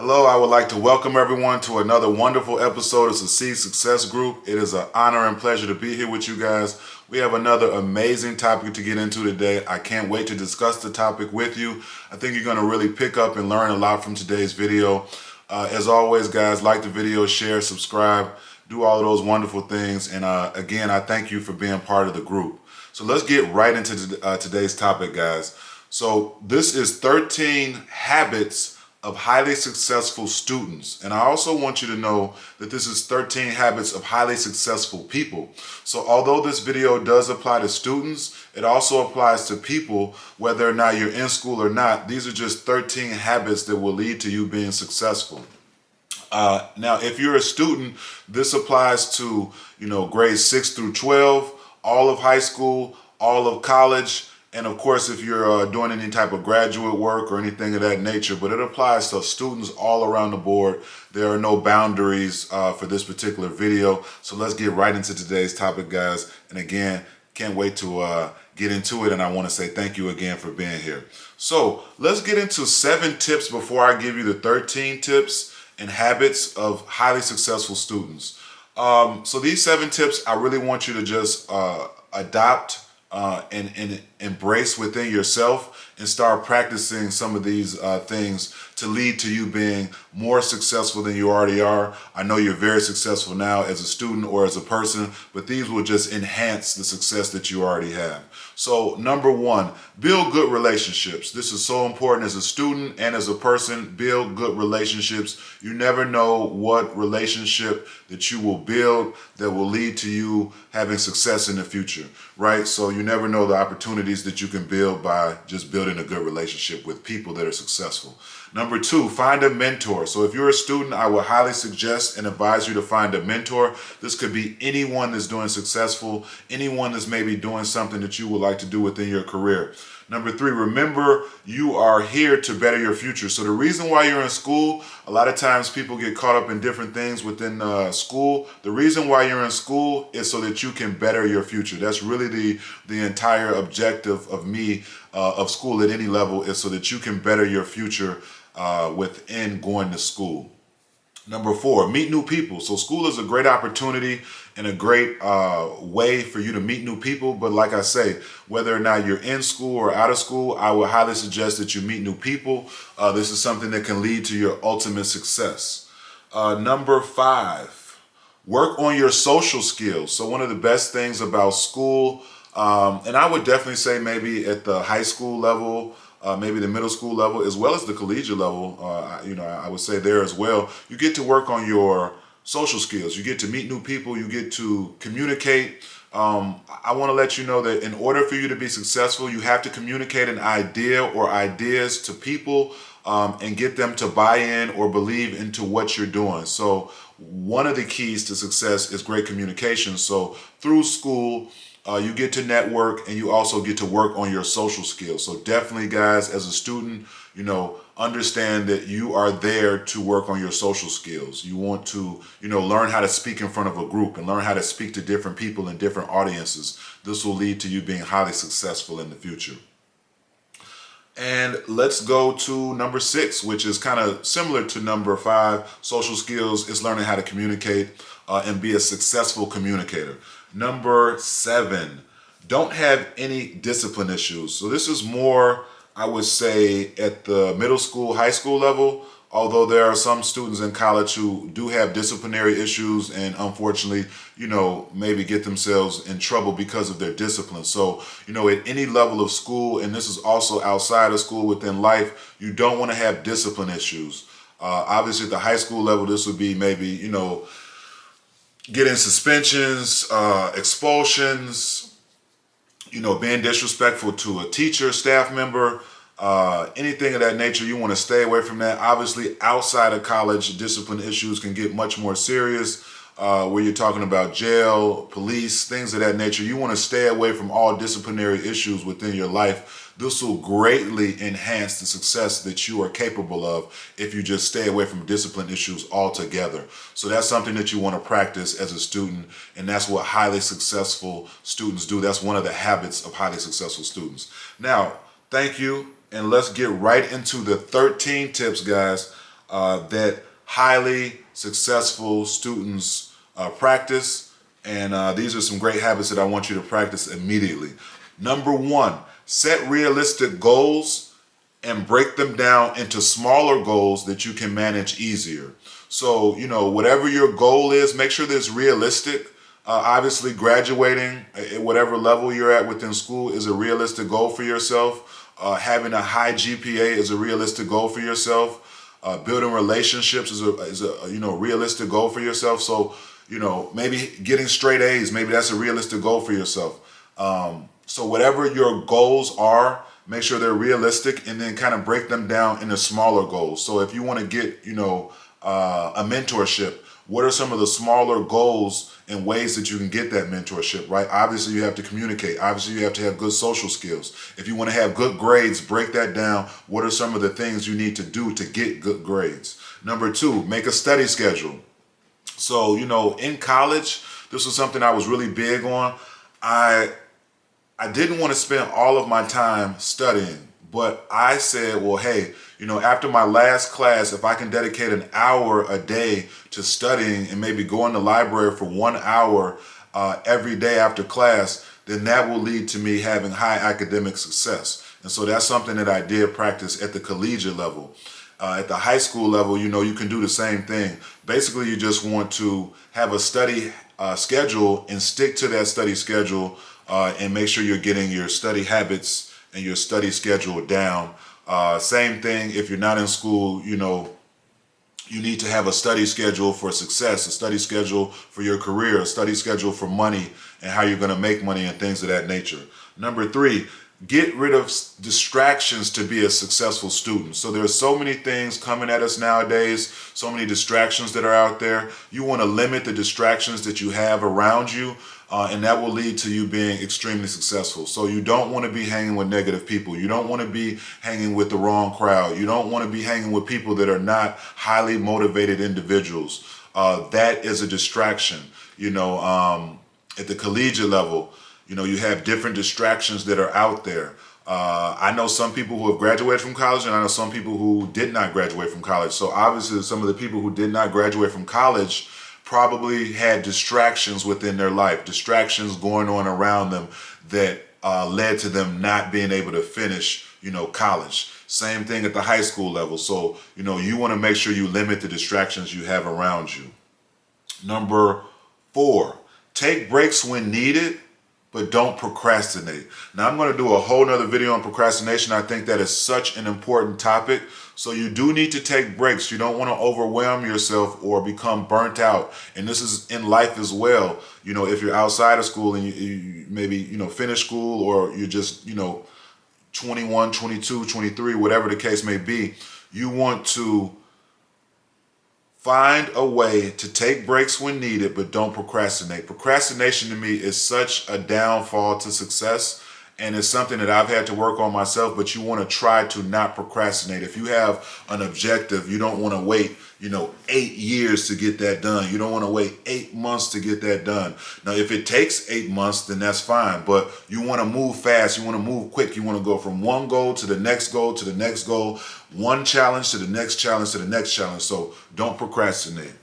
Hello, I would like to welcome everyone to another wonderful episode of Succeed Success Group. It is an honor and pleasure to be here with you guys. We have another amazing topic to get into today. I can't wait to discuss the topic with you. I think you're going to really pick up and learn a lot from today's video. As always, guys, like the video, share, subscribe, do all of those wonderful things. And again, I thank you for being part of the group. So let's get right into today's topic, guys. So this is 13 habits of highly successful students. And I also want you to know that this is 13 habits of highly successful people. So although this video does apply to students, it also applies to people, whether or not you're in school or not. These are just 13 habits that will lead to you being successful. Now, if you're a student, this applies to, grades 6 through 12, all of high school, all of college, and of course, if you're doing any type of graduate work or anything of that nature, but it applies to students all around the board. There are no boundaries for this particular video. So let's get right into today's topic, guys. And again, can't wait to get into it. And I want to say thank you again for being here. So let's get into 7 tips before I give you the 13 tips and habits of highly successful students. So these 7 tips, I really want you to just adopt and embrace within yourself and start practicing some of these things to lead to you being more successful than you already are. I know you're very successful now as a student or as a person, but these will just enhance the success that you already have. So number 1, build good relationships. This is so important as a student and as a person. Build good relationships. You never know what relationship that you will build that will lead to you having success in the future, right? So you never know the opportunities that you can build by just building a good relationship with people that are successful. Number 2, find a mentor. So if you're a student, I would highly suggest and advise you to find a mentor. This could be anyone that's doing successful, anyone that's maybe doing something that you would like to do within your career. Number 3, remember you are here to better your future. So the reason why you're in school, a lot of times people get caught up in different things within school. The reason why you're in school is so that you can better your future. That's really the entire objective of me, of school at any level, is so that you can better your future within going to school. Number 4, meet new people. So school is a great opportunity and a great way for you to meet new people. But like I say, whether or not you're in school or out of school, I would highly suggest that you meet new people. This is something that can lead to your ultimate success. Number 5, work on your social skills. So one of the best things about school, and I would definitely say maybe at the high school level, maybe the middle school level, as well as the collegiate level, I would say there as well, you get to work on your social skills. You get to meet new people. You get to communicate. I want to let you know that in order for you to be successful, you have to communicate an idea or ideas to people and get them to buy in or believe into what you're doing. So one of the keys to success is great communication. So through school, you get to network and you also get to work on your social skills. So definitely, guys, as a student, understand that you are there to work on your social skills. You want to, learn how to speak in front of a group and learn how to speak to different people in different audiences. This will lead to you being highly successful in the future. And let's go to number 6, which is kind of similar to number 5. Social skills is learning how to communicate and be a successful communicator. Number 7, don't have any discipline issues. So this is more, I would say, at the middle school, high school level, although there are some students in college who do have disciplinary issues and unfortunately, maybe get themselves in trouble because of their discipline. So, at any level of school, and this is also outside of school within life, you don't want to have discipline issues. Obviously, at the high school level, this would be maybe, getting suspensions, expulsions, being disrespectful to a teacher, staff member, anything of that nature. You want to stay away from that. Obviously, outside of college, discipline issues can get much more serious, where you're talking about jail, police, things of that nature. You want to stay away from all disciplinary issues within your life. This will greatly enhance the success that you are capable of if you just stay away from discipline issues altogether. So that's something that you want to practice as a student, and that's what highly successful students do. That's one of the habits of highly successful students. Now, thank you, and let's get right into the 13 tips, guys, that highly successful students practice. And these are some great habits that I want you to practice immediately. Number one, set realistic goals and break them down into smaller goals that you can manage easier. So, whatever your goal is, make sure that it's realistic. Obviously, graduating at whatever level you're at within school is a realistic goal for yourself. Having a high GPA is a realistic goal for yourself. Building relationships is a realistic goal for yourself. So, maybe getting straight A's, maybe that's a realistic goal for yourself. So whatever your goals are, make sure they're realistic, and then kind of break them down into smaller goals. So if you want to get, a mentorship, what are some of the smaller goals and ways that you can get that mentorship, right? Obviously, you have to communicate. Obviously, you have to have good social skills. If you want to have good grades, break that down. What are some of the things you need to do to get good grades? Number two, make a study schedule. So, in college, this was something I was really big on. I didn't want to spend all of my time studying, but I said, well, hey, after my last class, if I can dedicate an hour a day to studying and maybe go in the library for 1 hour every day after class, then that will lead to me having high academic success. And so that's something that I did practice at the collegiate level. At the high school level, you can do the same thing. Basically, you just want to have a study schedule and stick to that study schedule and make sure you're getting your study habits and your study schedule down. Same thing if you're not in school, you need to have a study schedule for success, a study schedule for your career, a study schedule for money and how you're going to make money and things of that nature. Number three, get rid of distractions to be a successful student. So there's so many things coming at us nowadays, so many distractions that are out there. You want to limit the distractions that you have around you, and that will lead to you being extremely successful. So you don't want to be hanging with negative people. You don't want to be hanging with the wrong crowd. You don't want to be hanging with people that are not highly motivated individuals. That is a distraction. At the collegiate level, you have different distractions that are out there. I know some people who have graduated from college, and I know some people who did not graduate from college. So obviously some of the people who did not graduate from college probably had distractions within their life, distractions going on around them that led to them not being able to finish, college. Same thing at the high school level. So, you want to make sure you limit the distractions you have around you. Number four, take breaks when needed, but don't procrastinate. Now, I'm going to do a whole nother video on procrastination. I think that is such an important topic. So you do need to take breaks. You don't want to overwhelm yourself or become burnt out. And this is in life as well. If you're outside of school and you maybe, finish school, or you're just, 21, 22, 23, whatever the case may be, you want to find a way to take breaks when needed, but don't procrastinate. Procrastination to me is such a downfall to success, and it's something that I've had to work on myself, but you want to try to not procrastinate. If you have an objective, you don't want to wait, 8 years to get that done. You don't want to wait 8 months to get that done. Now, if it takes 8 months, then that's fine, but you want to move fast. You want to move quick. You want to go from one goal to the next goal to the next goal, one challenge to the next challenge to the next challenge. So don't procrastinate.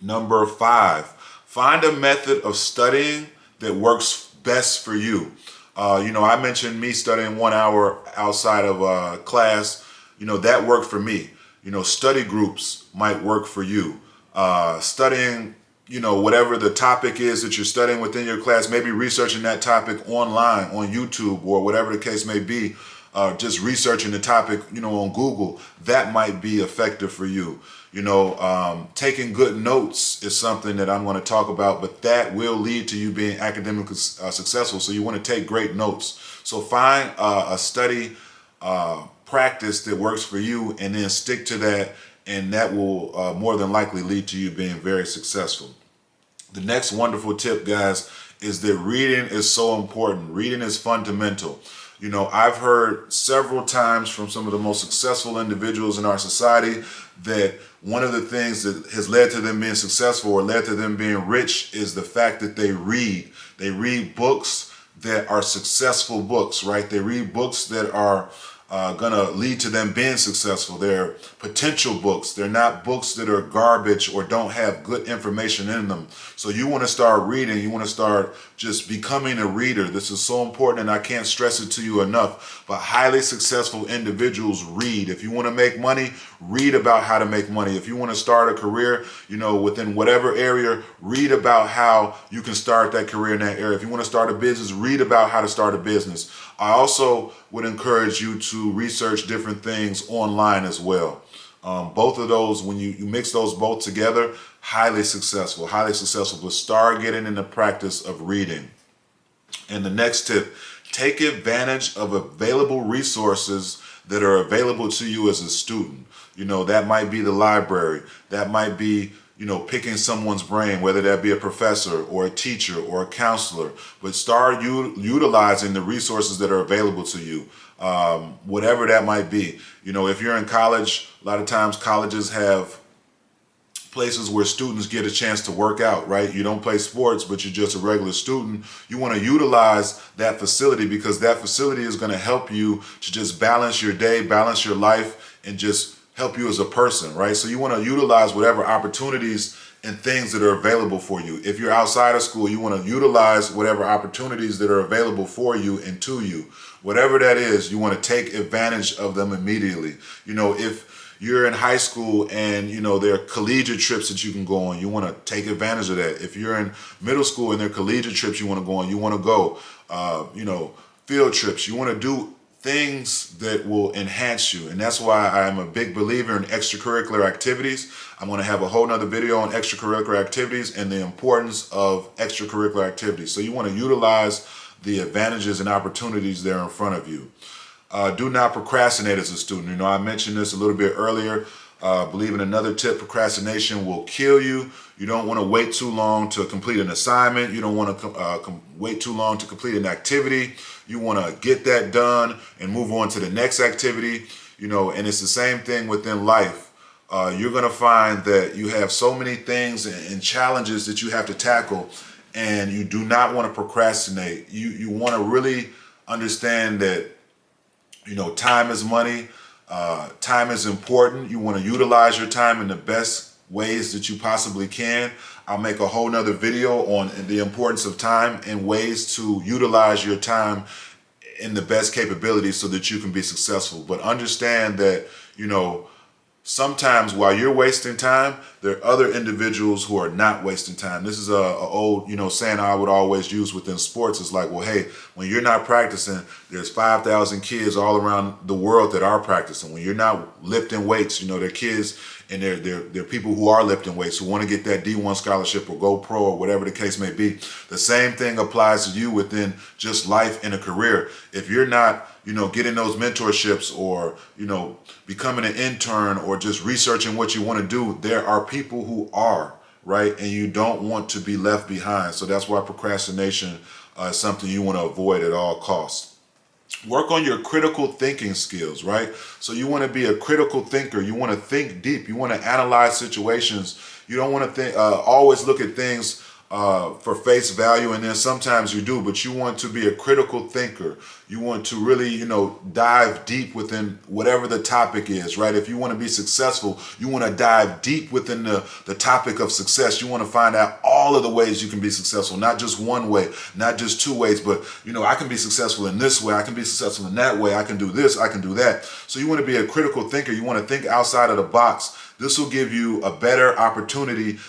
Number five, find a method of studying that works best for you. I mentioned me studying 1 hour outside of class. That worked for me. Study groups might work for you. Studying, whatever the topic is that you're studying within your class, maybe researching that topic online, on YouTube, or whatever the case may be. Just researching the topic, on Google, that might be effective for you. Taking good notes is something that I'm going to talk about, but that will lead to you being academically successful. So you want to take great notes. So find a study practice that works for you, and then stick to that, and that will more than likely lead to you being very successful. The next wonderful tip, guys, is that reading is so important. Reading is fundamental. I've heard several times from some of the most successful individuals in our society that one of the things that has led to them being successful or led to them being rich is the fact that they read. They read books that are successful books, right? They read books that are going to lead to them being successful. They're potential books. They're not books that are garbage or don't have good information in them. So you want to start reading. You want to start just becoming a reader. This is so important, and I can't stress it to you enough. But highly successful individuals read. If you want to make money, read about how to make money. If you want to start a career, within whatever area, read about how you can start that career in that area. If you want to start a business, read about how to start a business. I also would encourage you to research different things online as well. Both of those, when you mix those both together, highly successful, but start getting in the practice of reading. And the next tip, take advantage of available resources that are available to you as a student. That might be the library, that might be picking someone's brain, whether that be a professor or a teacher or a counselor, but start utilizing the resources that are available to you, whatever that might be. If you're in college, a lot of times colleges have places where students get a chance to work out, right? You don't play sports, but you're just a regular student. You want to utilize that facility because that facility is going to help you to just balance your day, balance your life, and just help you as a person, right? So you want to utilize whatever opportunities and things that are available for you. If you're outside of school, you want to utilize whatever opportunities that are available for you and to you. Whatever that is, you want to take advantage of them immediately. If you're in high school and, there are collegiate trips that you can go on, you want to take advantage of that. If you're in middle school and there are collegiate trips you want to go on, you want to go, field trips. You want to do things that will enhance you. And that's why I'm a big believer in extracurricular activities. I'm going to have a whole nother video on extracurricular activities and the importance of extracurricular activities. So you want to utilize the advantages and opportunities there in front of you. Do not procrastinate as a student. I mentioned this a little bit earlier. Believe in another tip, procrastination will kill you. You don't want to wait too long to complete an assignment. You don't want to wait too long to complete an activity. You want to get that done and move on to the next activity. And it's the same thing within life. You're going to find that you have so many things and challenges that you have to tackle, and you do not want to procrastinate. You want to really understand that, time is money. Time is important. You want to utilize your time in the best ways that you possibly can. I'll make a whole nother video on the importance of time and ways to utilize your time in the best capabilities so that you can be successful. But understand that, sometimes while you're wasting time, there are other individuals who are not wasting time. This is a old, saying I would always use within sports. It's like, well, hey, when you're not practicing, there's 5,000 kids all around the world that are practicing. When you're not lifting weights, there are kids and there are people who are lifting weights who want to get that D1 scholarship or go pro or whatever the case may be. The same thing applies to you within just life and a career. If you're not, getting those mentorships or, becoming an intern or just researching what you want to do, there are people who are, right? And you don't want to be left behind. So that's why procrastination is something you want to avoid at all costs. Work on your critical thinking skills, right? So you want to be a critical thinker. You want to think deep. You want to analyze situations. You don't want to always look at things for face value, and then sometimes you do, but you want to be a critical thinker. You want to really, dive deep within whatever the topic is, right? If you want to be successful, you want to dive deep within the topic of success. You want to find out all of the ways you can be successful, not just one way, not just two ways, but, I can be successful in this way, I can be successful in that way, I can do this, I can do that. So you want to be a critical thinker. You want to think outside of the box. This will give you a better opportunity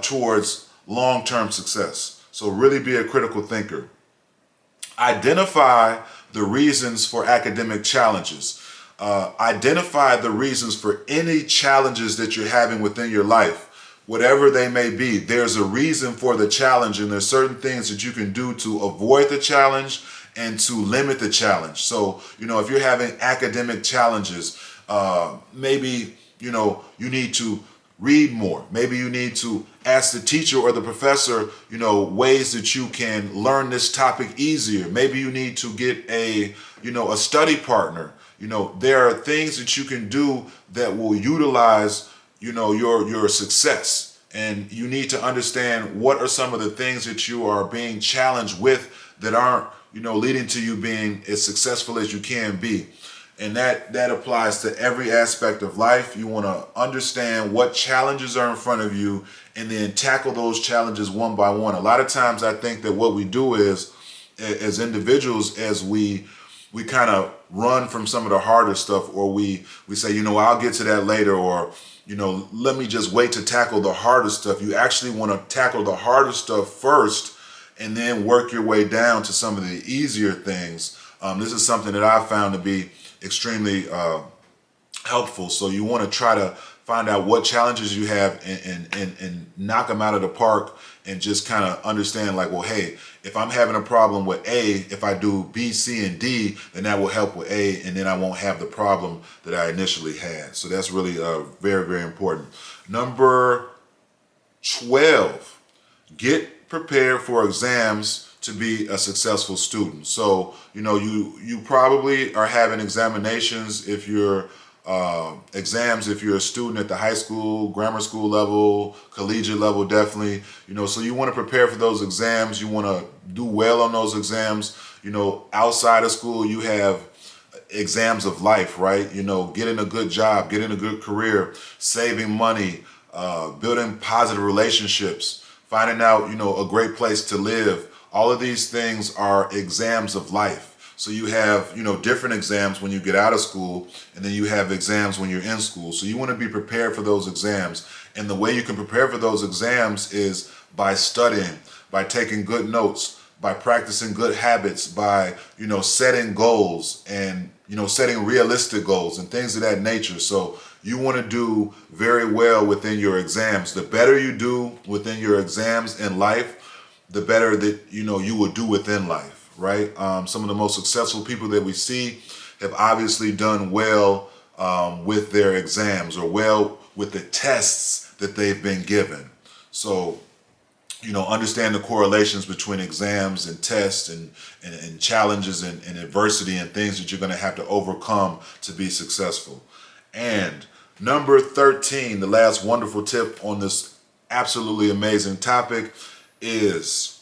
towards long-term success. So really be a critical thinker. Identify the reasons for academic challenges. Identify the reasons for any challenges that you're having within your life, whatever they may be. There's a reason for the challenge, and there's certain things that you can do to avoid the challenge and to limit the challenge. So, if you're having academic challenges, maybe, you need to read more. Maybe you need to ask the teacher or the professor, ways that you can learn this topic easier. Maybe you need to get a study partner. There are things that you can do that will utilize, your success. And you need to understand what are some of the things that you are being challenged with that aren't, leading to you being as successful as you can be. And that applies to every aspect of life. You want to understand what challenges are in front of you and then tackle those challenges one by one. A lot of times I think that what we do is, as individuals, as we kind of run from some of the harder stuff, or we say, I'll get to that later, or, let me just wait to tackle the harder stuff. You actually want to tackle the harder stuff first and then work your way down to some of the easier things. This is something that I found to be extremely helpful. So you want to try to find out what challenges you have and knock them out of the park, and just kind of understand like, well, hey, if I'm having a problem with A, if I do B, C, and D, then that will help with A, and then I won't have the problem that I initially had. So that's really very, very important. Number 12, get prepared for exams to be a successful student. So, you probably are having examinations if you're exams if you're a student at the high school, grammar school level, collegiate level, definitely. So you want to prepare for those exams. You want to do well on those exams. Outside of school, you have exams of life, right? Getting a good job, getting a good career, saving money, building positive relationships, finding out, a great place to live. All of these things are exams of life. So you have, different exams when you get out of school, and then you have exams when you're in school. So you want to be prepared for those exams. And the way you can prepare for those exams is by studying, by taking good notes, by practicing good habits, by, setting goals and, setting realistic goals and things of that nature. So you want to do very well within your exams. The better you do within your exams in life, the better that, you will do within life. Right? Some of the most successful people that we see have obviously done well with their exams, or well with the tests that they've been given. So, understand the correlations between exams and tests and challenges and adversity and things that you're going to have to overcome to be successful. And number 13, the last wonderful tip on this absolutely amazing topic is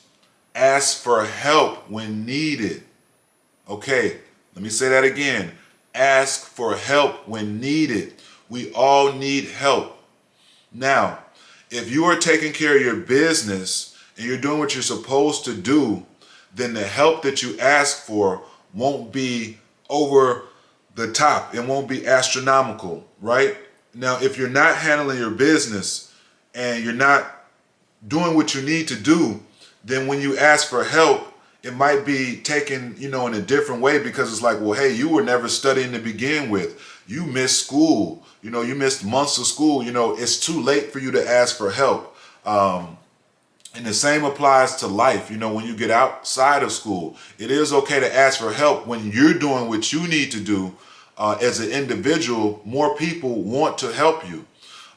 ask for help when needed. Okay, let me say that again. Ask for help when needed. We all need help. Now, if you are taking care of your business and you're doing what you're supposed to do, then the help that you ask for won't be over the top. It won't be astronomical, right? Now, if you're not handling your business and you're not doing what you need to do, then when you ask for help, it might be taken, in a different way, because it's like, well, hey, you were never studying to begin with. You missed school. You missed months of school. It's too late for you to ask for help. And the same applies to life. When you get outside of school, it is okay to ask for help when you're doing what you need to do. As an individual, more people want to help you.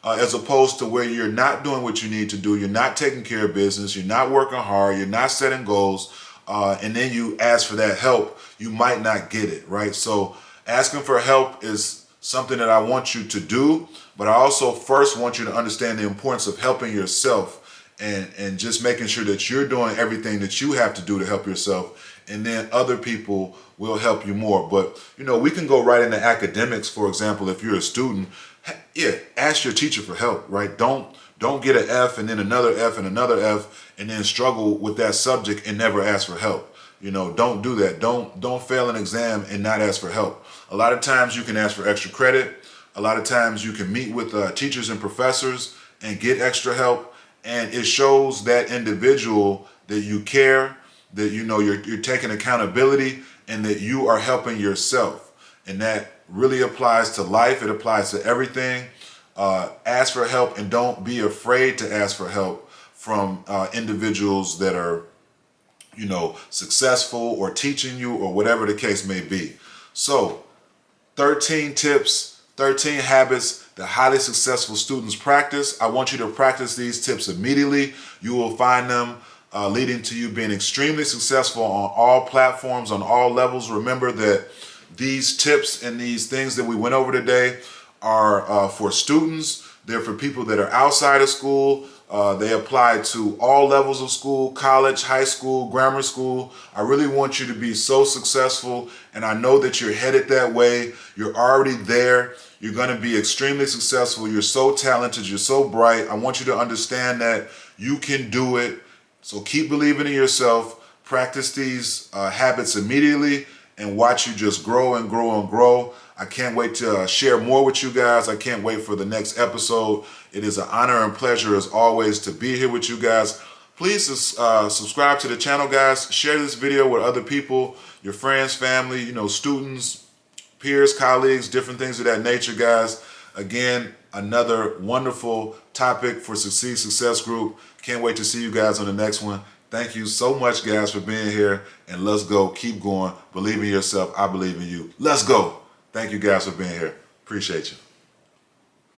As opposed to where you're not doing what you need to do, you're not taking care of business, you're not working hard, you're not setting goals, and then you ask for that help, you might not get it, right? So asking for help is something that I want you to do, but I also first want you to understand the importance of helping yourself and just making sure that you're doing everything that you have to do to help yourself, and then other people will help you more. But, we can go right into academics, for example. If you're a student, yeah, ask your teacher for help, right? Don't get an F and then another F and another F and then struggle with that subject and never ask for help. Don't do that. Don't fail an exam and not ask for help. A lot of times you can ask for extra credit. A lot of times you can meet with teachers and professors and get extra help. And it shows that individual that you care, that you're taking accountability, and that you are helping yourself. And that really applies to life. It applies to everything. Ask for help, and don't be afraid to ask for help from individuals that are, successful or teaching you, or whatever the case may be. So 13 tips, 13 habits that highly successful students practice. I want you to practice these tips immediately. You will find them leading to you being extremely successful on all platforms, on all levels. Remember that these tips and these things that we went over today are for students. They're for people that are outside of school. They apply to all levels of school, college, high school, grammar school. I really want you to be so successful, and I know that you're headed that way. You're already there. You're going to be extremely successful. You're so talented. You're so bright. I want you to understand that you can do it. So keep believing in yourself. Practice these habits immediately and watch you just grow and grow and grow. I can't wait to share more with you guys. I can't wait for the next episode. It is an honor and pleasure as always to be here with you guys. Please subscribe to the channel, guys. Share this video with other people, your friends, family, students, peers, colleagues, different things of that nature, guys. Again, another wonderful topic for Succeed Success Group. Can't wait to see you guys on the next one. Thank you so much, guys, for being here. And let's go. Keep going. Believe in yourself. I believe in you. Let's go. Thank you guys for being here. Appreciate you.